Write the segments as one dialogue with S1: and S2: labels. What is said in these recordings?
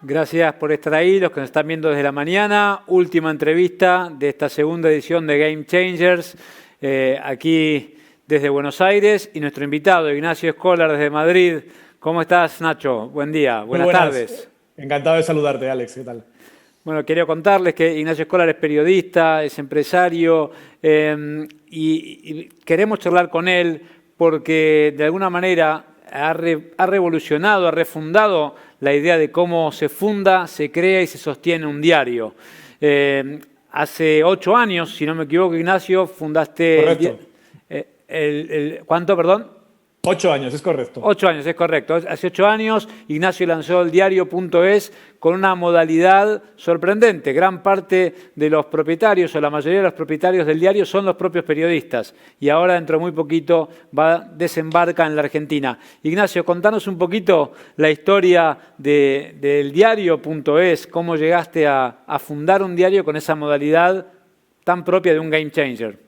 S1: Gracias por estar ahí, los que nos están viendo desde la mañana. Última entrevista de esta segunda edición de Game Changers, aquí desde Buenos Aires. Y nuestro invitado, Ignacio Escolar, desde Madrid. ¿Cómo estás, Nacho? Buen día, buenas tardes.
S2: Encantado de saludarte, Alex. ¿Qué tal?
S1: Bueno, quería contarles que Ignacio Escolar es periodista, es empresario y queremos charlar con él porque de alguna manera ha revolucionado, ha refundado la idea de cómo se funda, se crea y se sostiene un diario. Hace 8 años, si no me equivoco, Ignacio, fundaste...
S2: Correcto.
S1: ¿Cuánto, perdón?
S2: 8 años, es correcto.
S1: 8 años, es correcto. Hace 8 años Ignacio lanzó el diario.es con una modalidad sorprendente. Gran parte de los propietarios o la mayoría de los propietarios del diario son los propios periodistas. Y ahora dentro de muy poquito desembarca en la Argentina. Ignacio, contanos un poquito la historia del diario.es, cómo llegaste a fundar un diario con esa modalidad tan propia de un game changer.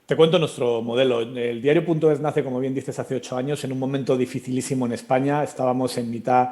S2: Te cuento nuestro modelo. El diario.es nace, como bien dices, hace 8 años, en un momento dificilísimo en España. Estábamos en mitad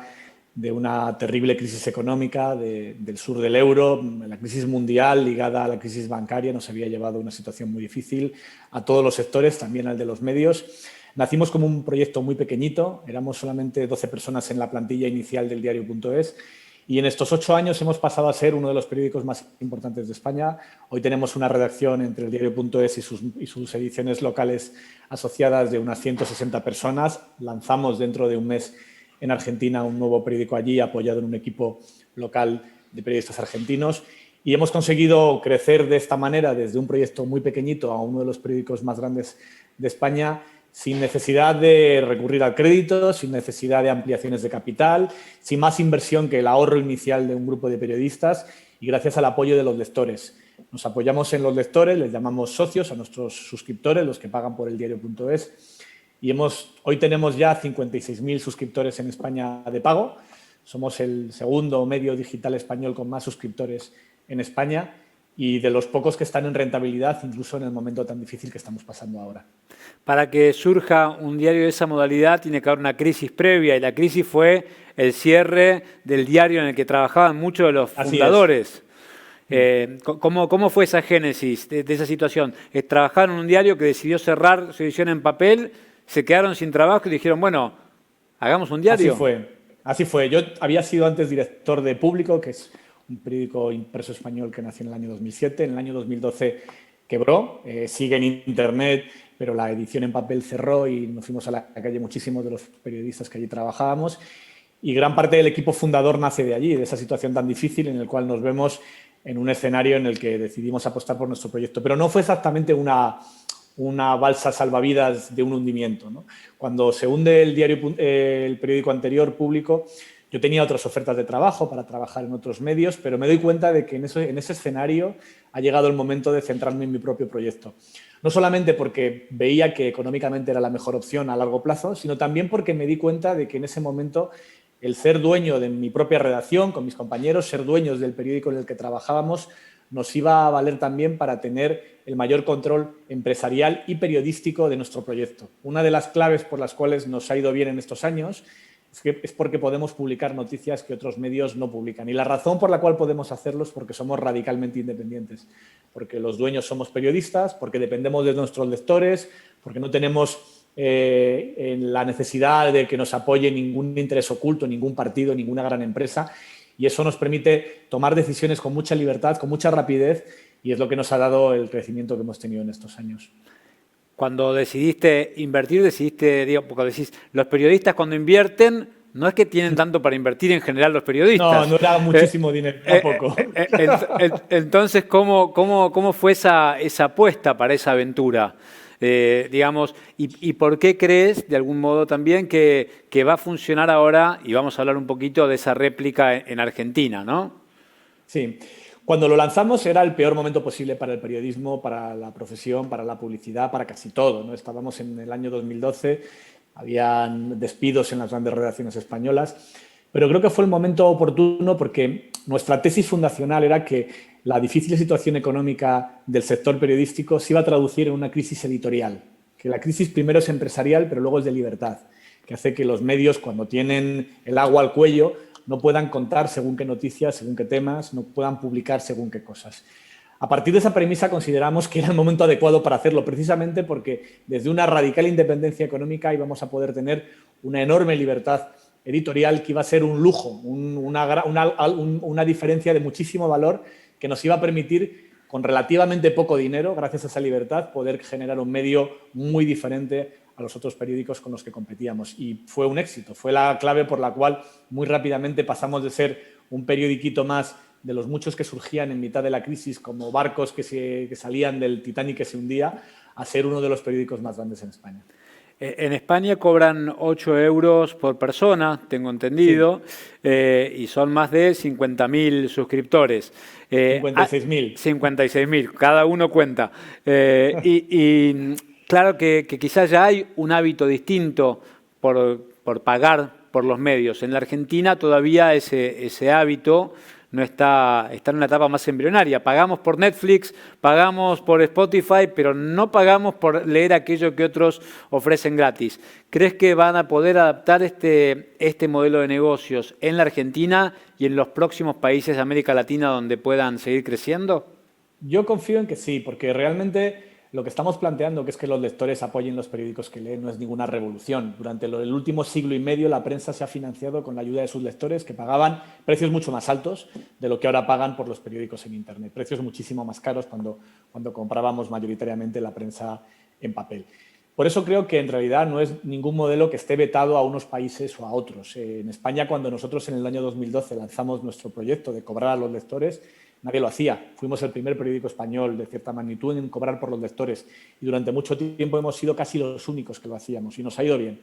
S2: de una terrible crisis económica del sur del euro. La crisis mundial ligada a la crisis bancaria nos había llevado a una situación muy difícil a todos los sectores, también al de los medios. Nacimos como un proyecto muy pequeñito. Éramos solamente 12 personas en la plantilla inicial del diario.es. Y en estos 8 años hemos pasado a ser uno de los periódicos más importantes de España. Hoy tenemos una redacción entre el diario.es y sus ediciones locales asociadas de unas 160 personas. Lanzamos dentro de un mes en Argentina un nuevo periódico allí, apoyado en un equipo local de periodistas argentinos. Y hemos conseguido crecer de esta manera, desde un proyecto muy pequeñito a uno de los periódicos más grandes de España, sin necesidad de recurrir al crédito, sin necesidad de ampliaciones de capital, sin más inversión que el ahorro inicial de un grupo de periodistas y gracias al apoyo de los lectores. Nos apoyamos en los lectores, les llamamos socios a nuestros suscriptores, los que pagan por el diario.es, y hoy tenemos ya 56.000 suscriptores en España de pago. Somos el segundo medio digital español con más suscriptores en España y de los pocos que están en rentabilidad, incluso en el momento tan difícil que estamos pasando ahora.
S1: Para que surja un diario de esa modalidad tiene que haber una crisis previa y la crisis fue el cierre del diario en el que trabajaban muchos de los fundadores. ¿Cómo fue esa génesis de esa situación? Trabajaron en un diario que decidió cerrar su edición en papel, se quedaron sin trabajo y dijeron, bueno, hagamos un diario.
S2: Así fue. Yo había sido antes director de Público, que es un periódico impreso español que nació en el año 2007. En el año 2012 quebró, sigue en Internet, pero la edición en papel cerró y nos fuimos a la calle muchísimos de los periodistas que allí trabajábamos. Y gran parte del equipo fundador nace de allí, de esa situación tan difícil en la cual nos vemos en un escenario en el que decidimos apostar por nuestro proyecto. Pero no fue exactamente una balsa salvavidas de un hundimiento, ¿no? Cuando se hunde el periódico anterior, Público, yo tenía otras ofertas de trabajo para trabajar en otros medios, pero me doy cuenta de que en ese escenario ha llegado el momento de centrarme en mi propio proyecto. No solamente porque veía que económicamente era la mejor opción a largo plazo, sino también porque me di cuenta de que en ese momento el ser dueño de mi propia redacción, con mis compañeros, ser dueños del periódico en el que trabajábamos, nos iba a valer también para tener el mayor control empresarial y periodístico de nuestro proyecto. Una de las claves por las cuales nos ha ido bien en estos años es porque podemos publicar noticias que otros medios no publican. Y la razón por la cual podemos hacerlo es porque somos radicalmente independientes, porque los dueños somos periodistas, porque dependemos de nuestros lectores, porque no tenemos la necesidad de que nos apoye ningún interés oculto, ningún partido, ninguna gran empresa. Y eso nos permite tomar decisiones con mucha libertad, con mucha rapidez, y es lo que nos ha dado el crecimiento que hemos tenido en estos años.
S1: Cuando decidiste invertir, porque decís, los periodistas cuando invierten, no es que tienen tanto para invertir en general los periodistas.
S2: No era muchísimo dinero, tampoco.
S1: Entonces, ¿cómo fue esa apuesta para esa aventura? ¿Y por qué crees, de algún modo también, que va a funcionar ahora? Y vamos a hablar un poquito de esa réplica en Argentina, ¿no?
S2: Sí. Cuando lo lanzamos era el peor momento posible para el periodismo, para la profesión, para la publicidad, para casi todo, ¿no? Estábamos en el año 2012, habían despidos en las grandes redacciones españolas, pero creo que fue el momento oportuno porque nuestra tesis fundacional era que la difícil situación económica del sector periodístico se iba a traducir en una crisis editorial, que la crisis primero es empresarial, pero luego es de libertad, que hace que los medios, cuando tienen el agua al cuello, no puedan contar según qué noticias, según qué temas, no puedan publicar según qué cosas. A partir de esa premisa consideramos que era el momento adecuado para hacerlo, precisamente porque desde una radical independencia económica íbamos a poder tener una enorme libertad editorial que iba a ser un lujo, una diferencia de muchísimo valor que nos iba a permitir, con relativamente poco dinero, gracias a esa libertad, poder generar un medio muy diferente a los otros periódicos con los que competíamos. Y fue un éxito, fue la clave por la cual muy rápidamente pasamos de ser un periodiquito más de los muchos que surgían en mitad de la crisis como barcos que salían del Titanic que se hundía, a ser uno de los periódicos más grandes en España.
S1: En España cobran 8 euros por persona, tengo entendido, sí. Y son más de 50.000 suscriptores.
S2: 56.000.
S1: 56.000, cada uno cuenta. Claro que quizás ya hay un hábito distinto por pagar por los medios. En la Argentina todavía ese hábito no está en una etapa más embrionaria. Pagamos por Netflix, pagamos por Spotify, pero no pagamos por leer aquello que otros ofrecen gratis. ¿Crees que van a poder adaptar este modelo de negocios en la Argentina y en los próximos países de América Latina donde puedan seguir creciendo?
S2: Yo confío en que sí, porque realmente lo que estamos planteando, que es que los lectores apoyen los periódicos que leen, no es ninguna revolución. Durante el último siglo y medio la prensa se ha financiado con la ayuda de sus lectores, que pagaban precios mucho más altos de lo que ahora pagan por los periódicos en Internet. Precios muchísimo más caros cuando comprábamos mayoritariamente la prensa en papel. Por eso creo que en realidad no es ningún modelo que esté vetado a unos países o a otros. En España, cuando nosotros en el año 2012 lanzamos nuestro proyecto de cobrar a los lectores, nadie lo hacía. Fuimos el primer periódico español de cierta magnitud en cobrar por los lectores y durante mucho tiempo hemos sido casi los únicos que lo hacíamos y nos ha ido bien.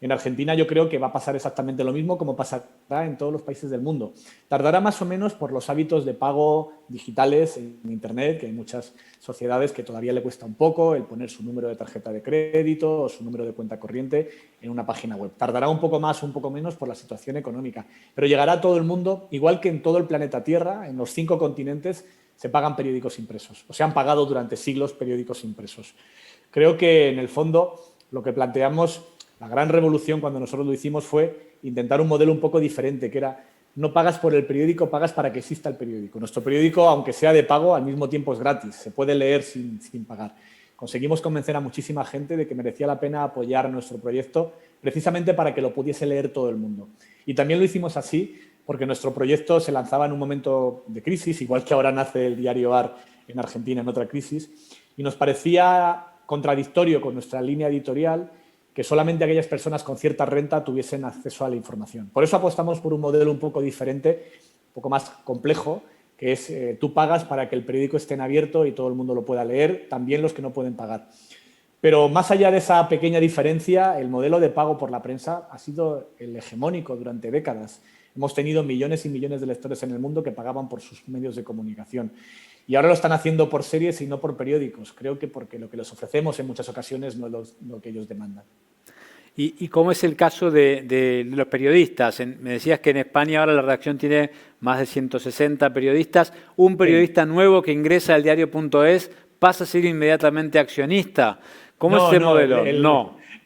S2: En Argentina yo creo que va a pasar exactamente lo mismo como pasará en todos los países del mundo. Tardará más o menos por los hábitos de pago digitales en Internet, que hay muchas sociedades que todavía le cuesta un poco el poner su número de tarjeta de crédito o su número de cuenta corriente en una página web. Tardará un poco más o un poco menos por la situación económica, pero llegará a todo el mundo, igual que en todo el planeta Tierra, en los 5 continentes, se pagan periódicos impresos, o se han pagado durante siglos periódicos impresos. Creo que en el fondo lo que planteamos, la gran revolución cuando nosotros lo hicimos fue intentar un modelo un poco diferente, que era no pagas por el periódico, pagas para que exista el periódico. Nuestro periódico, aunque sea de pago, al mismo tiempo es gratis, se puede leer sin pagar. Conseguimos convencer a muchísima gente de que merecía la pena apoyar nuestro proyecto precisamente para que lo pudiese leer todo el mundo. Y también lo hicimos así porque nuestro proyecto se lanzaba en un momento de crisis, igual que ahora nace el diario AR en Argentina en otra crisis, y nos parecía contradictorio con nuestra línea editorial que solamente aquellas personas con cierta renta tuviesen acceso a la información. Por eso apostamos por un modelo un poco diferente, un poco más complejo, que es tú pagas para que el periódico esté en abierto y todo el mundo lo pueda leer, también los que no pueden pagar. Pero más allá de esa pequeña diferencia, el modelo de pago por la prensa ha sido el hegemónico durante décadas. Hemos tenido millones y millones de lectores en el mundo que pagaban por sus medios de comunicación. Y ahora lo están haciendo por series y no por periódicos. Creo que porque lo que les ofrecemos en muchas ocasiones no es lo que ellos demandan.
S1: ¿Y cómo es el caso de los periodistas? Me decías que en España ahora la redacción tiene más de 160 periodistas. Un periodista nuevo que ingresa al diario.es pasa a ser inmediatamente accionista. ¿Cómo es ese modelo?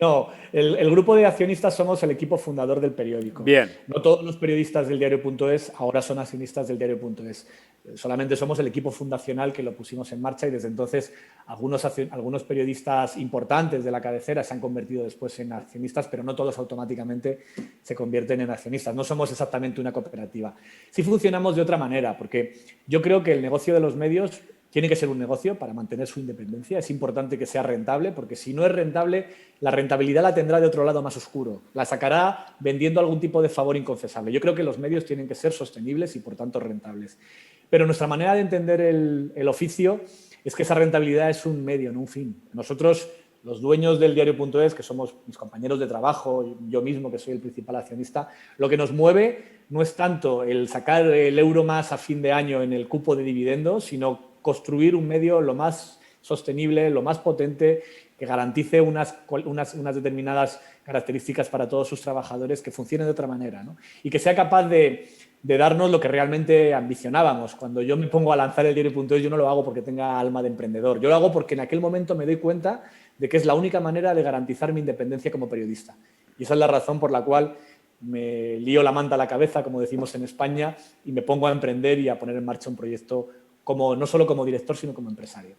S2: No, el grupo de accionistas somos el equipo fundador del periódico.
S1: Bien.
S2: No todos los periodistas del diario.es ahora son accionistas del diario.es. Solamente somos el equipo fundacional que lo pusimos en marcha y desde entonces algunos periodistas importantes de la cabecera se han convertido después en accionistas, pero no todos automáticamente se convierten en accionistas. No somos exactamente una cooperativa. Sí funcionamos de otra manera, porque yo creo que el negocio de los medios tiene que ser un negocio para mantener su independencia. Es importante que sea rentable, porque si no es rentable, la rentabilidad la tendrá de otro lado más oscuro. La sacará vendiendo algún tipo de favor inconfesable. Yo creo que los medios tienen que ser sostenibles y, por tanto, rentables. Pero nuestra manera de entender el oficio es que esa rentabilidad es un medio, no un fin. Nosotros Los dueños del diario.es, que somos mis compañeros de trabajo, yo mismo, que soy el principal accionista, lo que nos mueve no es tanto el sacar el euro más a fin de año en el cupo de dividendos, sino construir un medio lo más sostenible, lo más potente, que garantice unas determinadas características para todos sus trabajadores, que funcione de otra manera, ¿no? Y que sea capaz de darnos lo que realmente ambicionábamos. Cuando yo me pongo a lanzar el diario.es, yo no lo hago porque tenga alma de emprendedor. Yo lo hago porque en aquel momento me doy cuenta de que es la única manera de garantizar mi independencia como periodista. Y esa es la razón por la cual me lío la manta a la cabeza, como decimos en España, y me pongo a emprender y a poner en marcha un proyecto no solo como director, sino como empresario.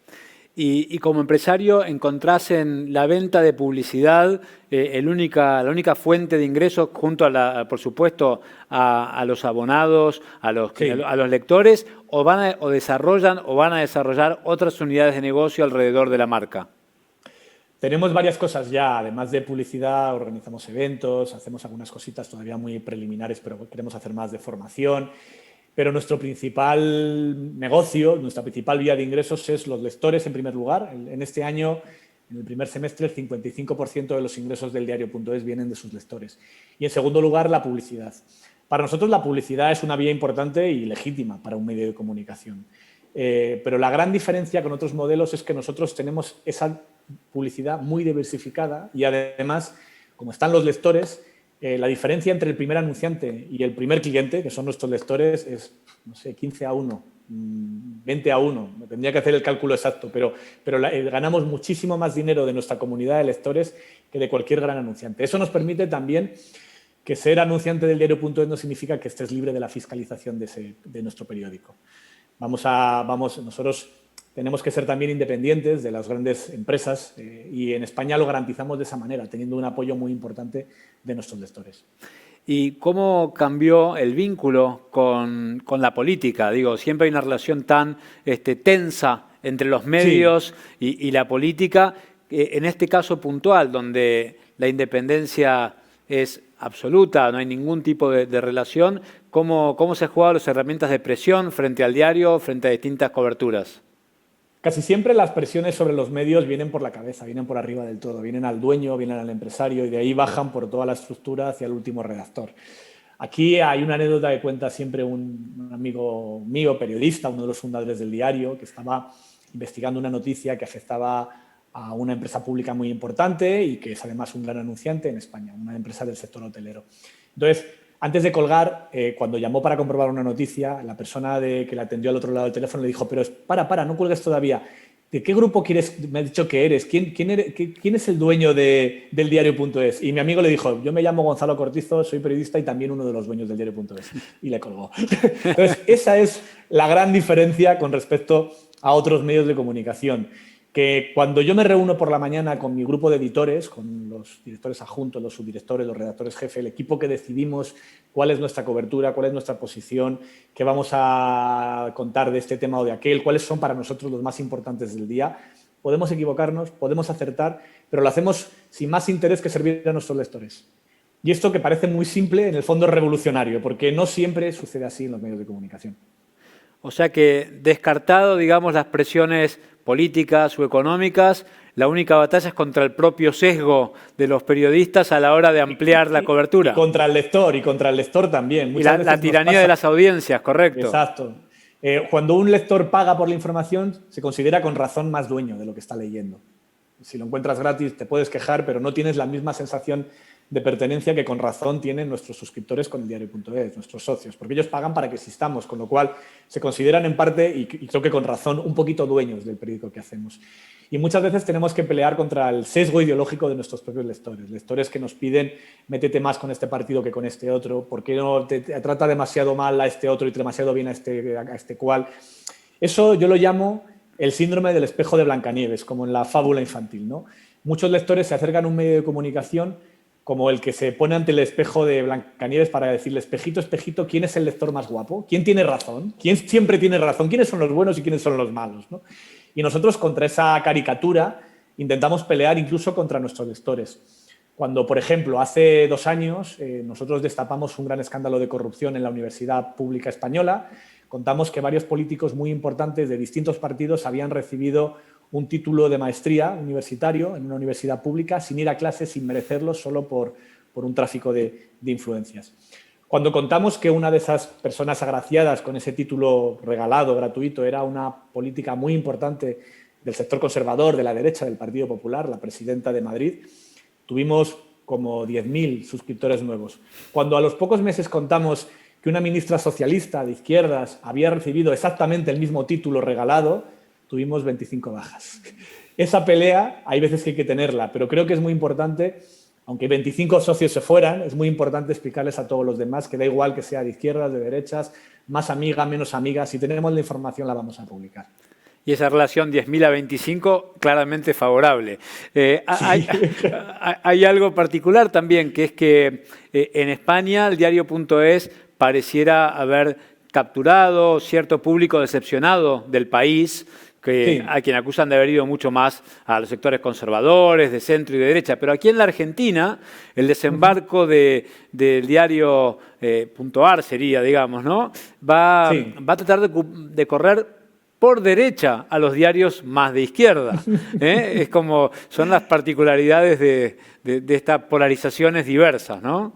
S1: Y como empresario, ¿encontrás en la venta de publicidad la única fuente de ingresos junto por supuesto, a los abonados, a los lectores, o desarrollan o van a desarrollar otras unidades de negocio alrededor de la marca?
S2: Tenemos varias cosas ya, además de publicidad, organizamos eventos, hacemos algunas cositas todavía muy preliminares, pero queremos hacer más de formación. Pero nuestro principal negocio, nuestra principal vía de ingresos es los lectores, en primer lugar. En este año, en el primer semestre, el 55% de los ingresos del diario.es vienen de sus lectores. Y en segundo lugar, la publicidad. Para nosotros la publicidad es una vía importante y legítima para un medio de comunicación. Pero la gran diferencia con otros modelos es que nosotros tenemos esa publicidad muy diversificada y además, como están los lectores, la diferencia entre el primer anunciante y el primer cliente, que son nuestros lectores, es, no sé, 15-1, 20-1. Tendría que hacer el cálculo exacto, pero ganamos muchísimo más dinero de nuestra comunidad de lectores que de cualquier gran anunciante. Eso nos permite también que ser anunciante del diario.es no significa que estés libre de la fiscalización de nuestro periódico. Nosotros tenemos que ser también independientes de las grandes empresas y en España lo garantizamos de esa manera, teniendo un apoyo muy importante de nuestros lectores.
S1: ¿Y cómo cambió el vínculo con la política? Digo, siempre hay una relación tan tensa entre los medios y la política. En este caso puntual, donde la independencia es absoluta, no hay ningún tipo de relación, ¿cómo se han jugado las herramientas de presión frente al diario, frente a distintas coberturas?
S2: Casi siempre las presiones sobre los medios vienen por la cabeza, vienen por arriba del todo, vienen al dueño, vienen al empresario y de ahí bajan por toda la estructura hacia el último redactor. Aquí hay una anécdota que cuenta siempre un amigo mío, periodista, uno de los fundadores del diario, que estaba investigando una noticia que afectaba a una empresa pública muy importante y que es además un gran anunciante en España, una empresa del sector hotelero. Entonces, antes de colgar, cuando llamó para comprobar una noticia, la persona que le atendió al otro lado del teléfono le dijo, pero para, no cuelgues todavía. ¿De qué grupo me has dicho que eres? ¿Quién es el dueño del diario.es? Y mi amigo le dijo, yo me llamo Gonzalo Cortizo, soy periodista y también uno de los dueños del diario.es. Y le colgó. Entonces, esa es la gran diferencia con respecto a otros medios de comunicación. Que cuando yo me reúno por la mañana con mi grupo de editores, con los directores adjuntos, los subdirectores, los redactores jefe, el equipo que decidimos cuál es nuestra cobertura, cuál es nuestra posición, qué vamos a contar de este tema o de aquel, cuáles son para nosotros los más importantes del día, podemos equivocarnos, podemos acertar, pero lo hacemos sin más interés que servir a nuestros lectores. Y esto que parece muy simple, en el fondo es revolucionario, porque no siempre sucede así en los medios de comunicación.
S1: O sea que, descartado, digamos, las presiones políticas o económicas, la única batalla es contra el propio sesgo de los periodistas a la hora de ampliar la cobertura.
S2: Y contra el lector también.
S1: Y la tiranía de las audiencias, correcto.
S2: Exacto. Cuando un lector paga por la información, se considera con razón más dueño de lo que está leyendo. Si lo encuentras gratis, te puedes quejar, pero no tienes la misma sensación de pertenencia que con razón tienen nuestros suscriptores con el diario.es, nuestros socios, porque ellos pagan para que existamos, con lo cual se consideran en parte, y creo que con razón, un poquito dueños del periódico que hacemos. Y muchas veces tenemos que pelear contra el sesgo ideológico de nuestros propios lectores que nos piden, métete más con este partido que con este otro, ¿por qué no te trata demasiado mal a este otro y demasiado bien a este cual? Eso yo lo llamo el síndrome del espejo de Blancanieves, como en la fábula infantil, ¿no? Muchos lectores se acercan a un medio de comunicación como el que se pone ante el espejo de Blancanieves para decirle, espejito, espejito, ¿quién es el lector más guapo? ¿Quién tiene razón? ¿Quién siempre tiene razón? ¿Quiénes son los buenos y quiénes son los malos? ¿No? Y nosotros contra esa caricatura intentamos pelear incluso contra nuestros lectores. Cuando, por ejemplo, hace 2 años nosotros destapamos un gran escándalo de corrupción en la Universidad Pública Española, contamos que varios políticos muy importantes de distintos partidos habían recibido un título de maestría universitario en una universidad pública sin ir a clase, sin merecerlo, solo por un tráfico de influencias. Cuando contamos que una de esas personas agraciadas con ese título regalado, gratuito, era una política muy importante del sector conservador, de la derecha, del Partido Popular, la presidenta de Madrid, tuvimos como 10.000 suscriptores nuevos. Cuando a los pocos meses contamos que una ministra socialista de izquierdas había recibido exactamente el mismo título regalado, tuvimos 25 bajas. Esa pelea hay veces que hay que tenerla, pero creo que es muy importante. Aunque 25 socios se fueran, es muy importante explicarles a todos los demás que da igual que sea de izquierdas, de derechas, más amiga, menos amiga. Si tenemos la información, la vamos a publicar.
S1: Y esa relación 10.000 a 25 claramente favorable. Hay algo particular también, que es que en España el diario.es pareciera haber capturado cierto público decepcionado del país, a quien acusan de haber ido mucho más a los sectores conservadores, de centro y de derecha. Pero aquí en la Argentina, el desembarco del diario.ar sería, digamos, ¿no? Va a tratar de correr por derecha a los diarios más de izquierda. Es como, son las particularidades de estas polarizaciones diversas, ¿no?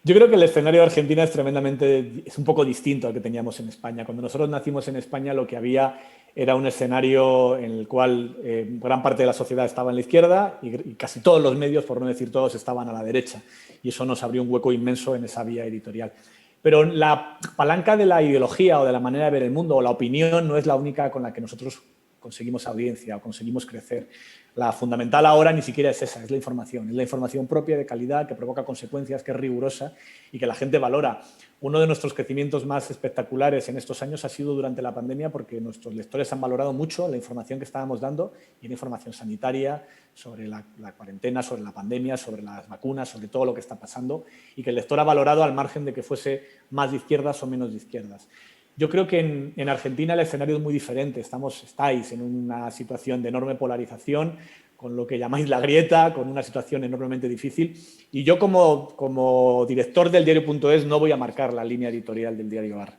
S2: Yo creo que el escenario de Argentina es un poco distinto al que teníamos en España. Cuando nosotros nacimos en España, lo que había era un escenario en el cual gran parte de la sociedad estaba en la izquierda y casi todos los medios, por no decir todos, estaban a la derecha. Y eso nos abrió un hueco inmenso en esa vía editorial. Pero la palanca de la ideología o de la manera de ver el mundo o la opinión no es la única con la que nosotros conseguimos audiencia o conseguimos crecer. La fundamental ahora ni siquiera es esa, es la información propia de calidad que provoca consecuencias, que es rigurosa y que la gente valora. Uno de nuestros crecimientos más espectaculares en estos años ha sido durante la pandemia porque nuestros lectores han valorado mucho la información que estábamos dando y la información sanitaria sobre la cuarentena, sobre la pandemia, sobre las vacunas, sobre todo lo que está pasando y que el lector ha valorado al margen de que fuese más de izquierdas o menos de izquierdas. Yo creo que en Argentina el escenario es muy diferente. Estáis en una situación de enorme polarización, con lo que llamáis la grieta, con una situación enormemente difícil. Y yo como director del diario.es no voy a marcar la línea editorial del diario AR.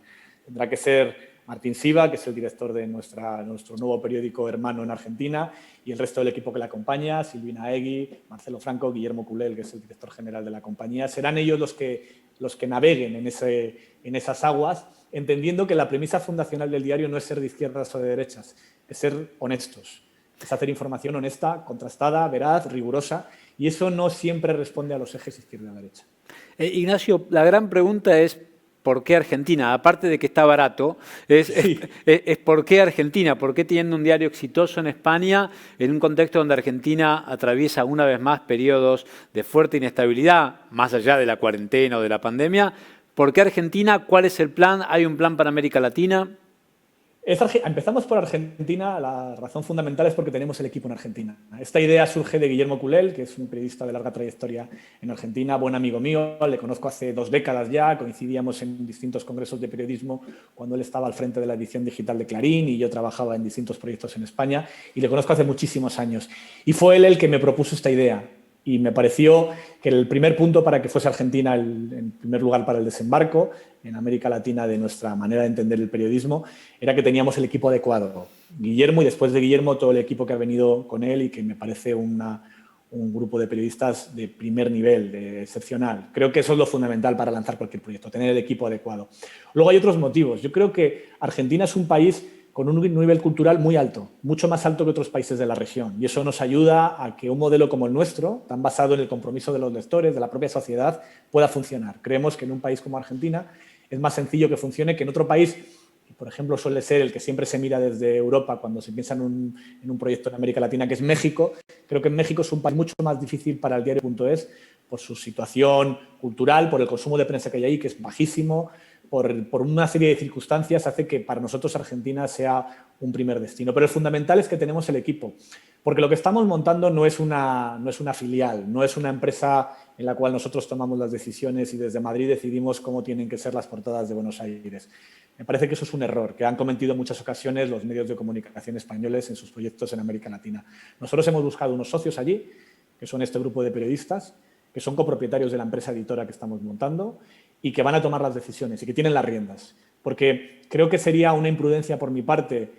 S2: Tendrá que ser Martín Siva, que es el director de nuestro nuevo periódico hermano en Argentina, y el resto del equipo que le acompaña, Silvina Egui, Marcelo Franco, Guillermo Culel, que es el director general de la compañía. Serán ellos los que naveguen en esas aguas, entendiendo que la premisa fundacional del diario no es ser de izquierdas o de derechas, es ser honestos, es hacer información honesta, contrastada, veraz, rigurosa, y eso no siempre responde a los ejes izquierda-derecha.
S1: Ignacio, la gran pregunta es ¿por qué Argentina? Aparte de que está barato, es ¿por qué Argentina? ¿Por qué teniendo un diario exitoso en España, en un contexto donde Argentina atraviesa una vez más periodos de fuerte inestabilidad, más allá de la cuarentena o de la pandemia? ¿Por qué Argentina? ¿Cuál es el plan? ¿Hay un plan para América Latina?
S2: Empezamos por Argentina. La razón fundamental es porque tenemos el equipo en Argentina. Esta idea surge de Guillermo Culel, que es un periodista de larga trayectoria en Argentina, buen amigo mío, le conozco hace 2 décadas ya, coincidíamos en distintos congresos de periodismo cuando él estaba al frente de la edición digital de Clarín y yo trabajaba en distintos proyectos en España y le conozco hace muchísimos años. Y fue él el que me propuso esta idea. Y me pareció que el primer punto para que fuese Argentina, en primer lugar para el desembarco en América Latina de nuestra manera de entender el periodismo, era que teníamos el equipo adecuado. Guillermo y después de Guillermo todo el equipo que ha venido con él y que me parece un grupo de periodistas de primer nivel, excepcional. Creo que eso es lo fundamental para lanzar cualquier proyecto, tener el equipo adecuado. Luego hay otros motivos. Yo creo que Argentina es un país con un nivel cultural muy alto, mucho más alto que otros países de la región. Y eso nos ayuda a que un modelo como el nuestro, tan basado en el compromiso de los lectores, de la propia sociedad, pueda funcionar. Creemos que en un país como Argentina es más sencillo que funcione que en otro país, que por ejemplo suele ser el que siempre se mira desde Europa cuando se piensa en un proyecto en América Latina, que es México. Creo que en México es un país mucho más difícil para el diario.es por su situación cultural, por el consumo de prensa que hay ahí, que es bajísimo, por una serie de circunstancias hace que para nosotros Argentina sea un primer destino. Pero el fundamental es que tenemos el equipo, porque lo que estamos montando no es una filial, no es una empresa en la cual nosotros tomamos las decisiones y desde Madrid decidimos cómo tienen que ser las portadas de Buenos Aires. Me parece que eso es un error que han cometido en muchas ocasiones los medios de comunicación españoles en sus proyectos en América Latina. Nosotros hemos buscado unos socios allí, que son este grupo de periodistas, que son copropietarios de la empresa editora que estamos montando y que van a tomar las decisiones y que tienen las riendas. Porque creo que sería una imprudencia por mi parte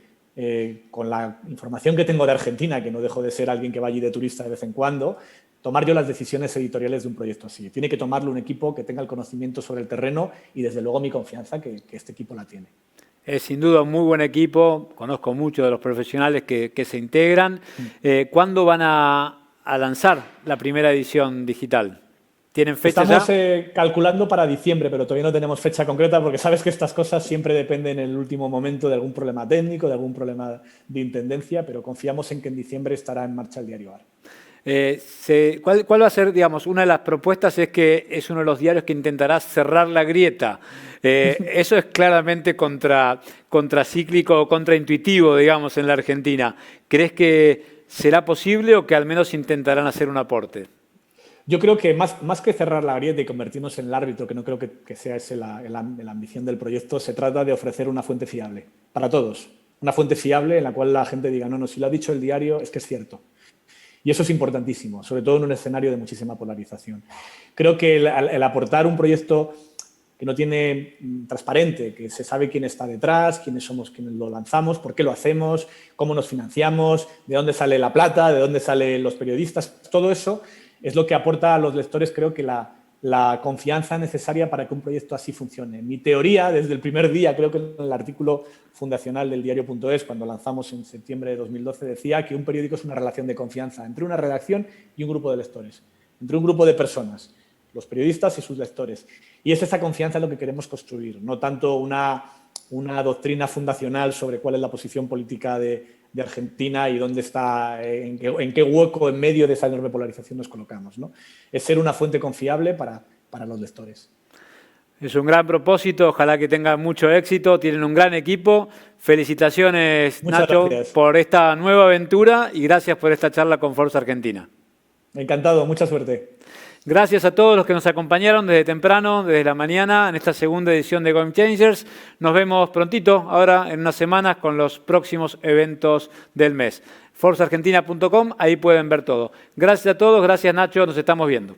S2: con la información que tengo de Argentina, que no dejo de ser alguien que va allí de turista de vez en cuando, tomar yo las decisiones editoriales de un proyecto así. Tiene que tomarlo un equipo que tenga el conocimiento sobre el terreno y, desde luego, mi confianza que este equipo la tiene.
S1: Es sin duda un muy buen equipo, conozco muchos de los profesionales que se integran. ¿Cuándo van a lanzar la primera edición digital? ¿Tienen fecha
S2: Estamos
S1: ya?
S2: calculando para diciembre, pero todavía no tenemos fecha concreta porque sabes que estas cosas siempre dependen en el último momento de algún problema técnico, de algún problema de intendencia, pero confiamos en que en diciembre estará en marcha el diario AR.
S1: ¿Cuál va a ser, digamos, una de las propuestas es que es uno de los diarios que intentará cerrar la grieta? Eso es claramente contracíclico o contraintuitivo, digamos, en la Argentina. ¿Crees que será posible o que al menos intentarán hacer un aporte?
S2: Yo creo que más que cerrar la grieta y convertirnos en el árbitro, que no creo que sea esa la ambición del proyecto, se trata de ofrecer una fuente fiable para todos. Una fuente fiable en la cual la gente diga, no, si lo ha dicho el diario es que es cierto. Y eso es importantísimo, sobre todo en un escenario de muchísima polarización. Creo que el aportar un proyecto que no tiene transparente, que se sabe quién está detrás, quiénes somos quienes lo lanzamos, por qué lo hacemos, cómo nos financiamos, de dónde sale la plata, de dónde salen los periodistas, todo eso es lo que aporta a los lectores, creo que la confianza necesaria para que un proyecto así funcione. Mi teoría, desde el primer día, creo que en el artículo fundacional del diario.es, cuando lanzamos en septiembre de 2012, decía que un periódico es una relación de confianza entre una redacción y un grupo de lectores, entre un grupo de personas, los periodistas y sus lectores. Y es esa confianza lo que queremos construir, no tanto una doctrina fundacional sobre cuál es la posición política de Argentina y dónde está, en qué hueco en medio de esa enorme polarización nos colocamos, ¿no? Es ser una fuente confiable para los lectores.
S1: Es un gran propósito, ojalá que tengan mucho éxito, tienen un gran equipo. Felicitaciones,
S2: Muchas
S1: Nacho,
S2: gracias
S1: por esta nueva aventura y gracias por esta charla con Forza Argentina.
S2: Encantado, mucha suerte.
S1: Gracias a todos los que nos acompañaron desde temprano, desde la mañana, en esta segunda edición de Game Changers. Nos vemos prontito, ahora en unas semanas, con los próximos eventos del mes. ForzaArgentina.com, ahí pueden ver todo. Gracias a todos, gracias Nacho, nos estamos viendo.